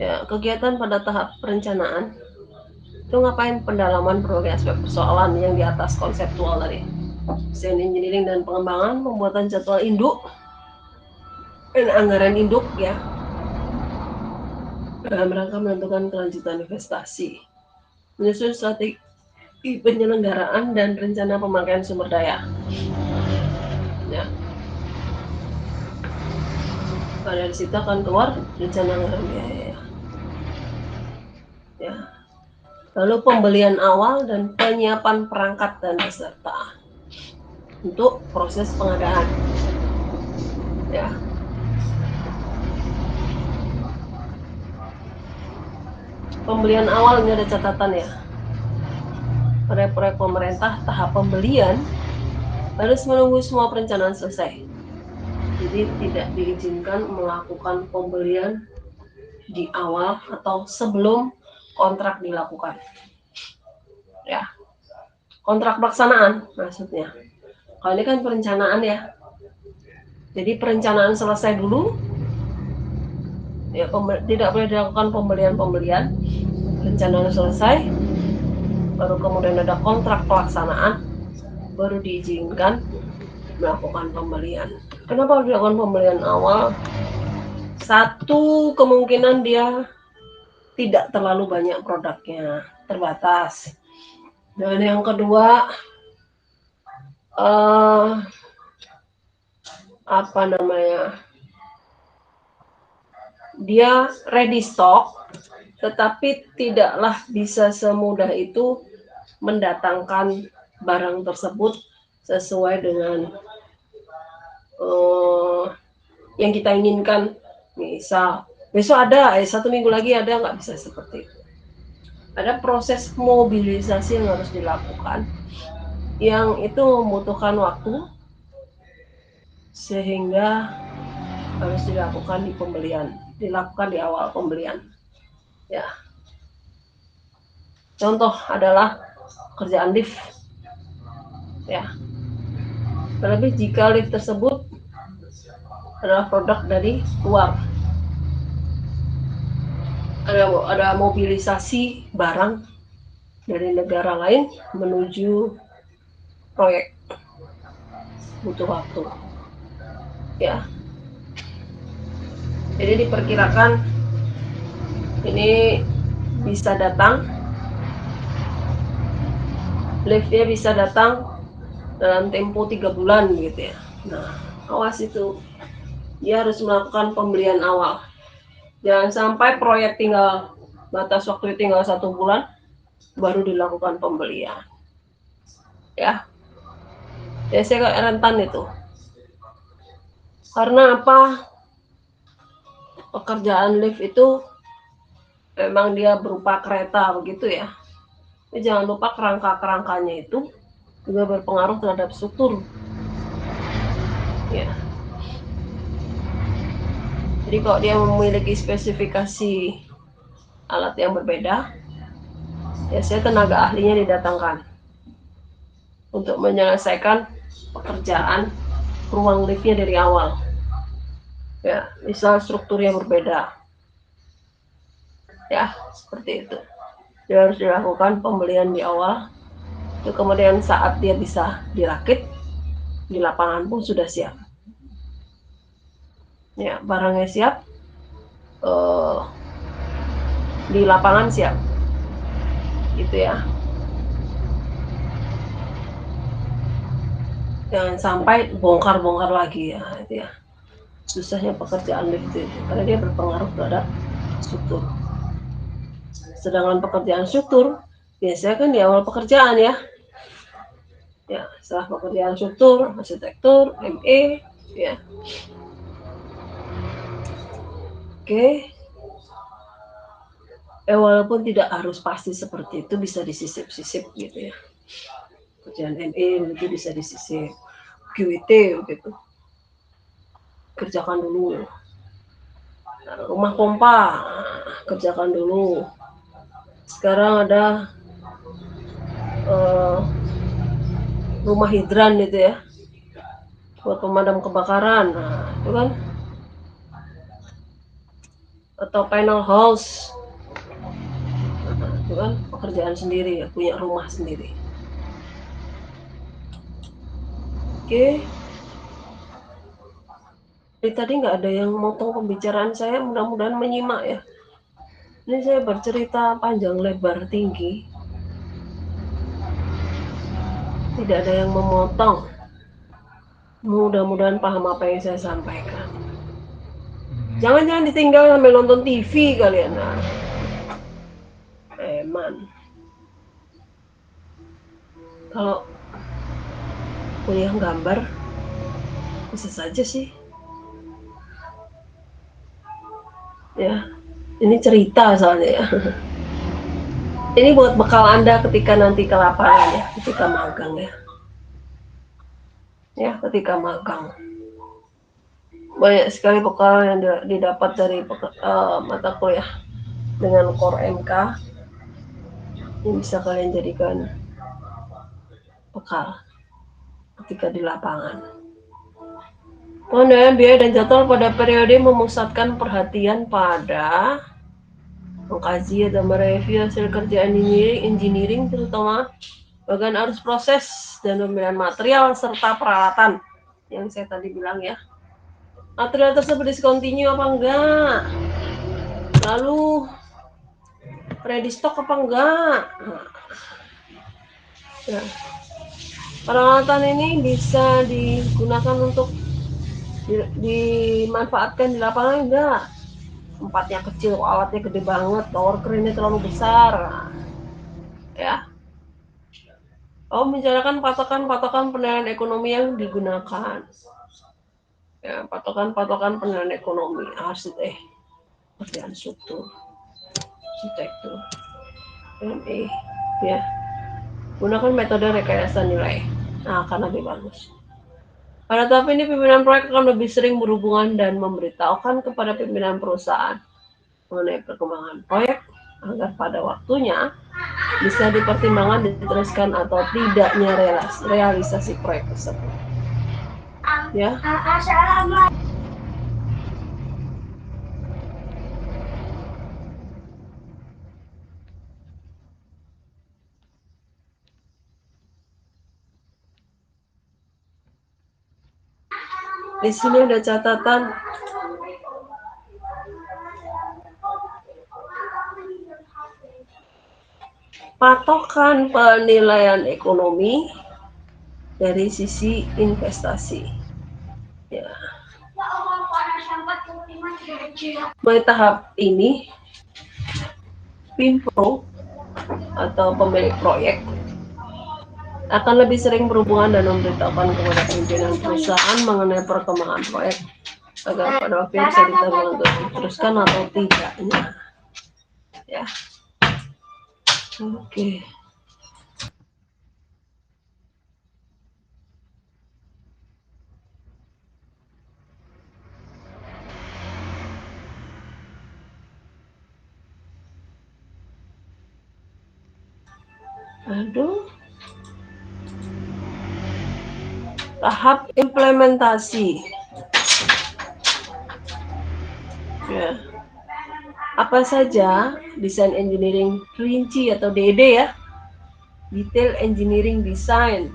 Speaker 1: Ya, kegiatan pada tahap perencanaan itu ngapain? Pendalaman berbagai aspek persoalan yang di atas konseptual tadi. desain engineering dan pengembangan, pembuatan jadwal induk dan anggaran induk ya, dalam rangka menentukan kelanjutan investasi, menyusun strategi penyelenggaraan dan rencana pemakaian sumber daya. Ya. Dari situ akan keluar rencana anggaran biaya. Ya. Lalu pembelian awal dan penyiapan perangkat dan peserta untuk proses pengadaan. Ya. Pembelian awal ini ada catatan ya. Pada proyek pemerintah tahap pembelian harus menunggu semua perencanaan selesai. Jadi tidak diizinkan melakukan pembelian di awal atau sebelum kontrak dilakukan. Ya. Kontrak pelaksanaan maksudnya. Kalau ini kan perencanaan ya. Jadi perencanaan selesai dulu. Ya, tidak boleh dilakukan pembelian. Perencanaan selesai, baru kemudian ada kontrak pelaksanaan, baru diizinkan melakukan pembelian. Kenapa dilakukan pembelian awal? Satu, kemungkinan dia tidak terlalu banyak produknya, terbatas. Dan yang kedua, dia ready stock, tetapi tidaklah bisa semudah itu mendatangkan barang tersebut sesuai dengan yang kita inginkan. Misal besok ada, 1 minggu lagi ada, nggak bisa seperti itu. Ada proses mobilisasi yang harus dilakukan, yang itu membutuhkan waktu, sehingga harus dilakukan di awal pembelian. Ya. Contoh adalah kerjaan lift. Ya. Terlebih jika lift tersebut adalah produk dari luar. Ada mobilisasi barang dari negara lain menuju proyek, butuh waktu. Ya. Jadi diperkirakan ini bisa datang, liftnya bisa datang dalam tempo 3 bulan gitu ya. Nah, awas itu. Dia harus melakukan pembelian awal. Jangan sampai proyek batas waktu tinggal 1 bulan, baru dilakukan pembelian. Ya. Biasanya rentan itu. Karena apa? Pekerjaan lift itu memang dia berupa kereta begitu ya. Tapi jangan lupa kerangka-kerangkanya itu juga berpengaruh terhadap struktur. Ya. Jadi kalau dia memiliki spesifikasi alat yang berbeda, biasanya tenaga ahlinya didatangkan untuk menyelesaikan pekerjaan ruang liftnya dari awal. Ya, misal strukturnya berbeda. Ya, seperti itu. Dia harus dilakukan pembelian di awal. Itu kemudian saat dia bisa dirakit, di lapangan pun sudah siap. Ya, barangnya siap, di lapangan siap. Gitu ya. Jangan sampai bongkar-bongkar lagi ya, itu ya. Susahnya pekerjaan lift itu, karena dia berpengaruh terhadap struktur. Sedangkan pekerjaan struktur biasanya kan di awal pekerjaan ya. Ya, setelah pekerjaan struktur, arsitektur, ME, ya. Oke. Walaupun tidak harus pasti seperti itu, bisa disisip-sisip gitu ya. Pekerjaan ME itu bisa disisip. QIT gitu. Kerjakan dulu. Rumah pompa, kerjakan dulu. Sekarang ada rumah hidran gitu ya, buat pemadam kebakaran. Nah, itu kan. Atau panel house. Nah, itu kan pekerjaan sendiri ya, punya rumah sendiri. Oke. Dari tadi nggak ada yang motong pembicaraan saya, mudah-mudahan menyimak ya. Ini saya bercerita panjang lebar tinggi. Tidak ada yang memotong. Mudah-mudahan paham apa yang saya sampaikan. Jangan ditinggal sambil nonton TV kalian. Nah. Eman. Kalau kuliah gambar, bisa saja sih. Ya, ini cerita soalnya ya. Ini buat bekal Anda ketika nanti ke lapangan ya, ketika magang ya. Ya, ketika magang. Banyak sekali bekal yang didapat dari mata kuliah dengan core MK. Ini bisa kalian jadikan bekal ketika di lapangan. Pengendalian biaya dan jadwal pada periode memusatkan perhatian pada mengkaji atau mereview hasil kerja engineering terutama bagian arus proses dan pemilihan material serta peralatan yang saya tadi bilang ya. Material tersebut discontinue apa enggak, lalu ready stock apa enggak. Ya. Peralatan ini bisa digunakan untuk dimanfaatkan di lapangan enggak. Tempatnya kecil, alatnya gede banget, tower crane-nya terlalu besar. Ya. Membicarakan patokan-patokan penilaian ekonomi yang digunakan. Ya, patokan-patokan penilaian ekonomi, kerjaan struktur, arsitektur, ME, ya. Gunakan metode rekayasa nilai. Nah, akan lebih bagus. Pada tahap ini, pimpinan proyek akan lebih sering berhubungan dan memberitahukan kepada pimpinan perusahaan mengenai perkembangan proyek agar pada waktunya bisa dipertimbangkan diteruskan atau tidaknya realisasi proyek tersebut. Ya. Di sini ada catatan patokan penilaian ekonomi dari sisi investasi. Ya. Mulai tahap ini, Pimpro atau pemilik proyek akan lebih sering berhubungan dan memberitahukan kepada pimpinan perusahaan mengenai perkembangan proyek agar pada waktu bisa ditentukan untuk diteruskan atau tidaknya. Ya. Oke. Aduh. Tahap implementasi. Ya. Apa saja desain engineering rinci atau DED ya? Detail engineering design.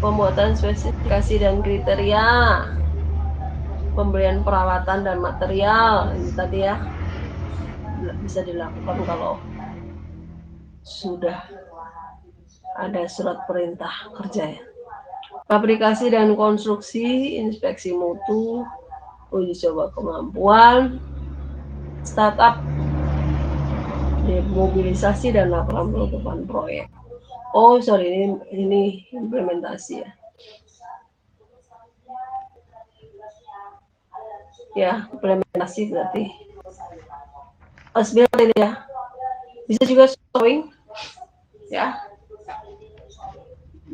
Speaker 1: Pembuatan spesifikasi dan kriteria. Pembelian peralatan dan material. Ini tadi ya. Bisa dilakukan kalau sudah ada surat perintah kerja ya. Fabrikasi dan konstruksi, inspeksi mutu, uji coba kemampuan, startup, demobilisasi dan laporan penutupan proyek. Ini implementasi ya. Ya, implementasi berarti. Asbil ini ya. Bisa juga showing ya.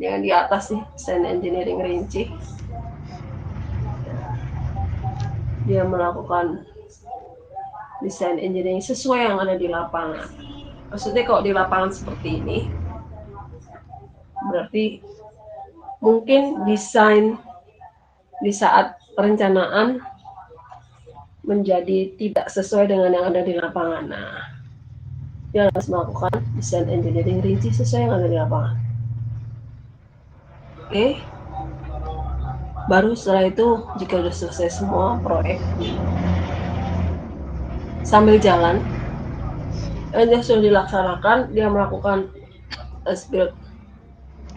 Speaker 1: Yang di atas nih, desain engineering rinci. Dia melakukan desain engineering sesuai yang ada di lapangan. Maksudnya kalau di lapangan seperti ini, berarti mungkin desain di saat perencanaan menjadi tidak sesuai dengan yang ada di lapangan. Nah, dia harus melakukan desain engineering rinci sesuai yang ada di lapangan. Oke. Baru setelah itu jika sudah selesai semua proyek sambil jalan, dia sudah dilaksanakan, dia melakukan as-built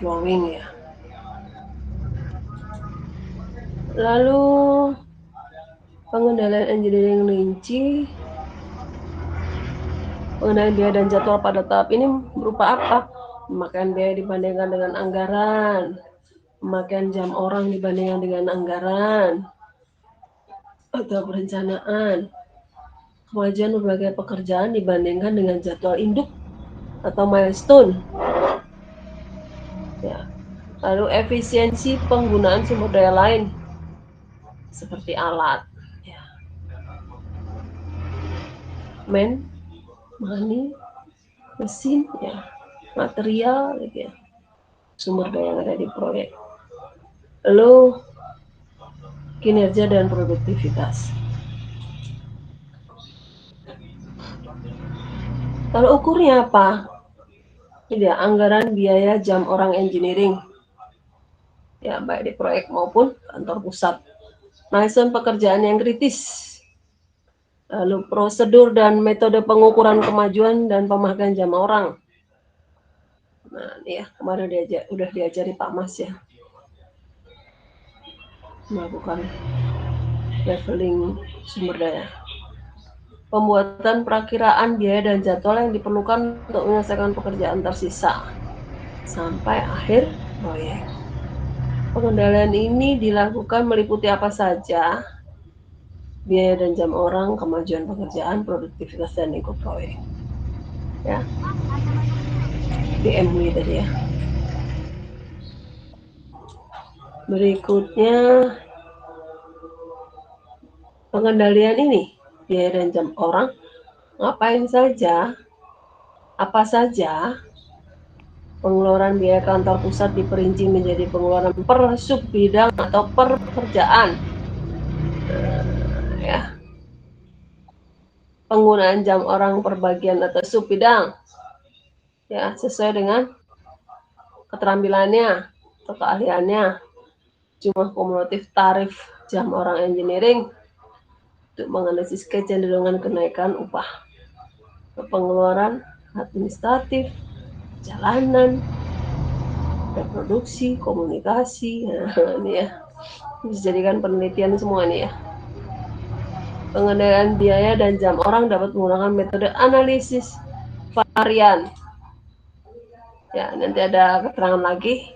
Speaker 1: drawing ya. Lalu pengendalian engineering rinci, pengendalian biaya dan jadwal pada tahap ini berupa apa? Pemakaian biaya dibandingkan dengan anggaran, pemakaian jam orang dibandingkan dengan anggaran, atau perencanaan, kemajuan berbagai pekerjaan dibandingkan dengan jadwal induk atau milestone. Ya. Lalu efisiensi penggunaan sumber daya lain seperti alat, ya. Money, mesin, ya, material, gitu ya, sumber daya yang ada di proyek. Lalu kinerja dan produktivitas. Kalau ukurnya apa? Ini ya, anggaran biaya jam orang engineering, ya, baik di proyek maupun kantor pusat. Milestone pekerjaan yang kritis. Lalu prosedur dan metode pengukuran kemajuan dan pemakaian jam orang. Nah, ini ya, kemarin udah diajari Pak Mas ya, melakukan leveling sumber daya. Pembuatan perakiraan biaya dan jadwal yang diperlukan untuk menyelesaikan pekerjaan tersisa sampai akhir proyek. Pengendalian ini dilakukan meliputi apa saja? Biaya dan jam orang, kemajuan pekerjaan, produktivitas, dan lingkup proyek. Ya, BMW tadi ya. Berikutnya pengendalian ini, biaya dan jam orang, ngapain saja, apa saja. Pengeluaran biaya kantor pusat diperinci menjadi pengeluaran per sub bidang atau per pekerjaan. Ya. Penggunaan jam orang per bagian atau sub bidang, ya, sesuai dengan keterampilannya atau keahliannya. Jumlah kumulatif tarif jam orang engineering untuk menganalisis kecenderungan kenaikan upah. Pengeluaran administratif, jalanan, reproduksi, komunikasi. Nah, ini ya, bisa jadikan penelitian semua nih ya. Pengendalian biaya dan jam orang dapat menggunakan metode analisis varian. Ya, nanti ada keterangan lagi.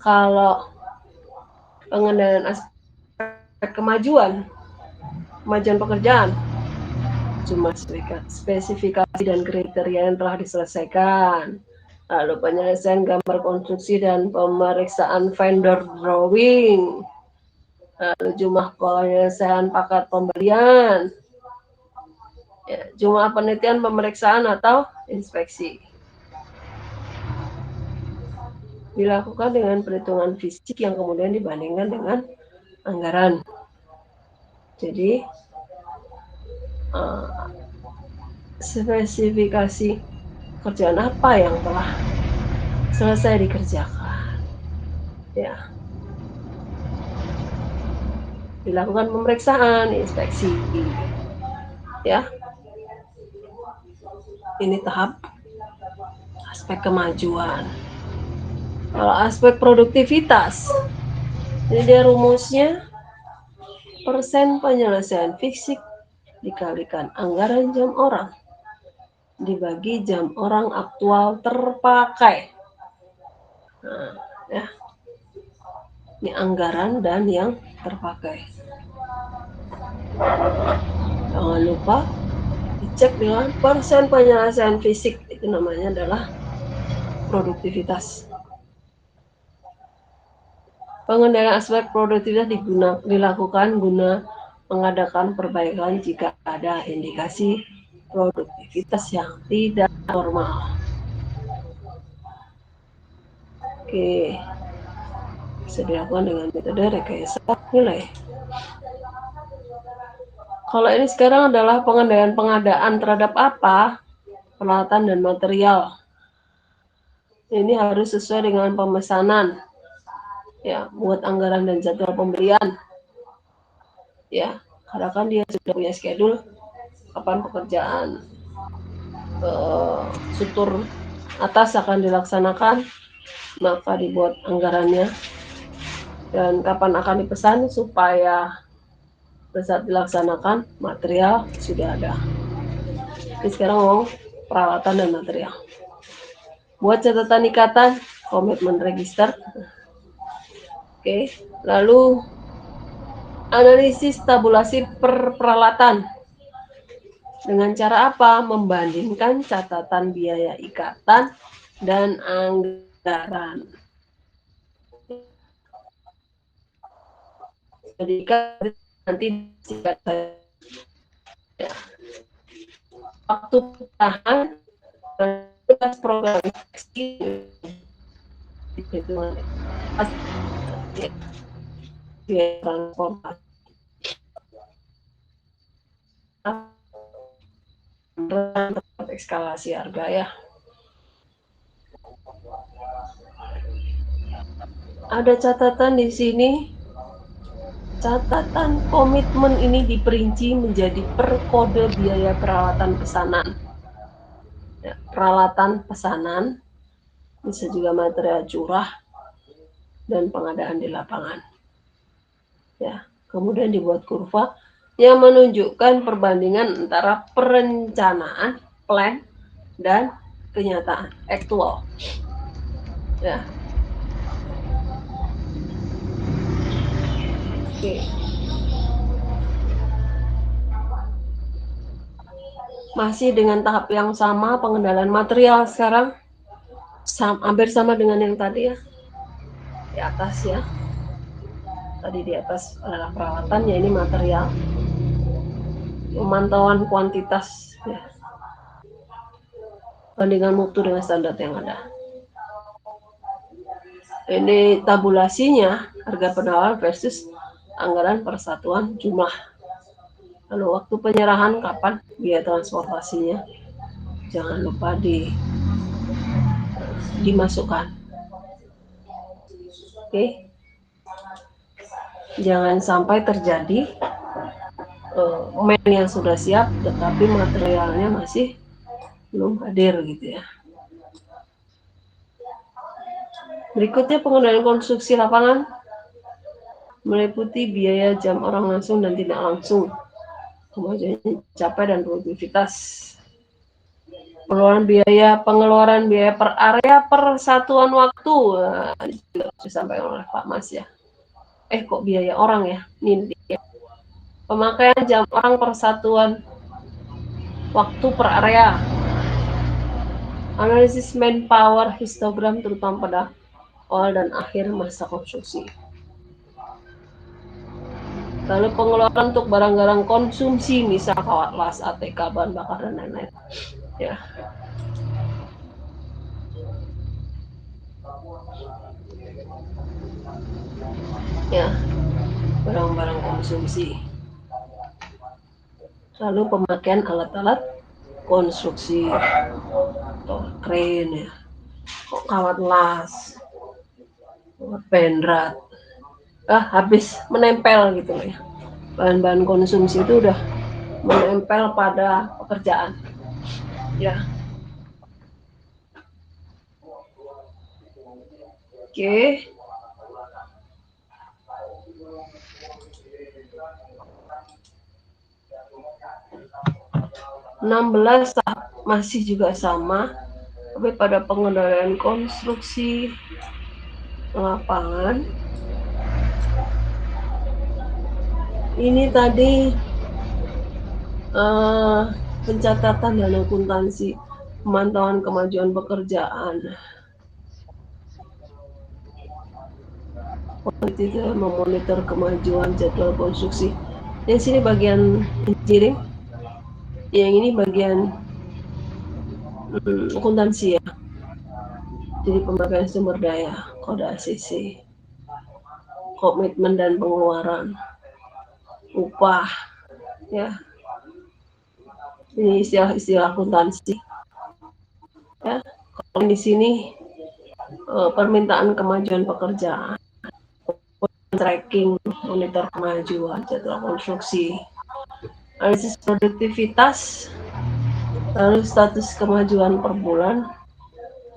Speaker 1: Kalau pengendalian aspek kemajuan pekerjaan, cuma spesifikasi dan kriteria yang telah diselesaikan. Lalu penyelesaian gambar konstruksi dan pemeriksaan vendor drawing. Lalu jumlah penyelesaian paket pembelian. Ya, jumlah penelitian pemeriksaan atau inspeksi. Dilakukan dengan perhitungan fisik yang kemudian dibandingkan dengan anggaran. Jadi, spesifikasi kerjaan apa yang telah selesai dikerjakan. Ya. Dilakukan pemeriksaan, inspeksi. Ya. Ini tahap aspek kemajuan. Kalau aspek produktivitas, ini dia rumusnya persen penyelesaian fisik dikalikan anggaran jam orang dibagi jam orang aktual terpakai. Nah, ya. Ini anggaran dan yang terpakai. Jangan lupa dicek dengan persen penyelesaian fisik, itu namanya adalah produktivitas. Pengendalian aspek produktivitas dilakukan guna mengadakan perbaikan jika ada indikasi produktivitas yang tidak normal. Oke, bisa dilakukan dengan metode rekayasa nilai. Kalau ini sekarang adalah pengendalian pengadaan terhadap apa? Peralatan dan material. Ini harus sesuai dengan pemesanan, ya, buat anggaran dan jadwal pembelian, ya, karena kan dia sudah punya schedule kapan pekerjaan struktur atas akan dilaksanakan, maka dibuat anggarannya dan kapan akan dipesan supaya saat dilaksanakan material sudah ada. Jadi sekarang mau peralatan dan material. Buat catatan ikatan, komitmen register. Oke, lalu analisis tabulasi peralatan. Dengan cara apa? Membandingkan catatan biaya ikatan dan anggaran. Jadi nanti ya. Waktu tahan program transportasi eskalasi harga, ya. Ada catatan di sini. Catatan komitmen ini diperinci menjadi per kode biaya peralatan pesanan. Ya, peralatan pesanan bisa juga material curah dan pengadaan di lapangan. Ya, kemudian dibuat kurva yang menunjukkan perbandingan antara perencanaan, plan, dan kenyataan, actual. Ya. Oke. Masih dengan tahap yang sama, pengendalian material sekarang hampir sama dengan yang tadi, ya. Di atas, ya. Tadi di atas adalah peralatan, ya, ini material. Pemantauan kuantitas, ya. Bandingan mutu dengan standar yang ada. Ini tabulasinya, harga penawaran versus anggaran persatuan jumlah. Lalu waktu penyerahan kapan, biaya transportasinya, jangan lupa dimasukkan. Oke. Jangan sampai terjadi men yang sudah siap tetapi materialnya masih belum hadir, gitu, ya. Berikutnya pengendalian konstruksi lapangan meliputi biaya jam orang langsung dan tidak langsung, kemajuan capai dan produktivitas. Pengeluaran biaya per area per satuan waktu, juga disampaikan oleh Pak Mas, ya. Kok biaya orang, ya? Ini dia. Pemakaian jam orang per satuan waktu per area. Analisis manpower histogram terutama pada awal dan akhir masa konstruksi. Lalu pengeluaran untuk barang-barang konsumsi, misal kawat las, ATK, bahan bakar, dan lain-lain. Ya. Ya, barang-barang konsumsi. Lalu pemakaian alat-alat konstruksi, atau kren, ya, kawat las, pendrat, habis menempel, gitu, ya. Bahan-bahan konsumsi itu udah menempel pada pekerjaan, ya. Oke. (16) masih juga sama, tapi pada pengendalian konstruksi lapangan. Ini tadi pencatatan dan akuntansi, pemantauan kemajuan pekerjaan. Itu memonitor kemajuan jadwal konstruksi. Yang sini bagian engineering, yang ini bagian akuntansi, ya. Jadi pemakaian sumber daya, kode ACC, komitmen dan pengeluaran, upah, ya. Ini istilah-istilah akuntansi, ya. Kalau di sini permintaan kemajuan pekerjaan, tracking, monitor kemajuan, jadwal konstruksi, analisis produktivitas, lalu status kemajuan per bulan,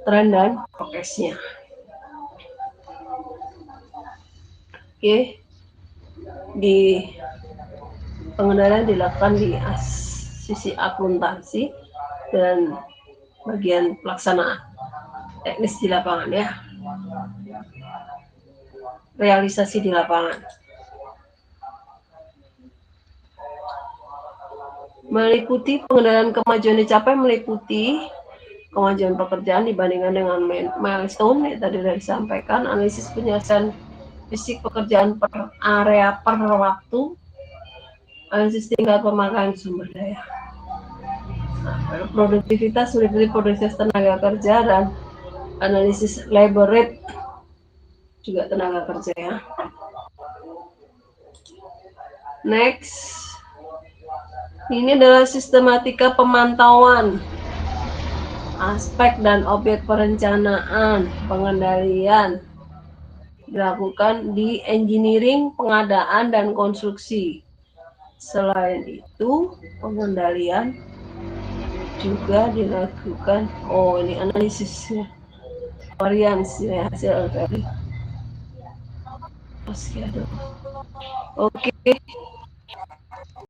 Speaker 1: tren dan progresnya. Oke, di pengendalian dilakukan di sisi akuntansi dan bagian pelaksanaan teknis di lapangan ya, realisasi di lapangan. Meliputi pengendalian kemajuan dicapai meliputi kemajuan pekerjaan dibandingkan dengan milestone yang tadi sudah disampaikan, analisis penyelesaian fisik pekerjaan per area per waktu, analisis tingkat pemakaian sumber daya. Nah, produktivitas meliputi produktivitas tenaga kerja dan analisis labor rate juga tenaga kerja ya. Next, ini adalah sistematika pemantauan aspek dan objek perencanaan pengendalian dilakukan di engineering, pengadaan, dan konstruksi. Selain itu, pengendalian juga dilakukan, ini analisisnya, variansi hasil dari. Oke,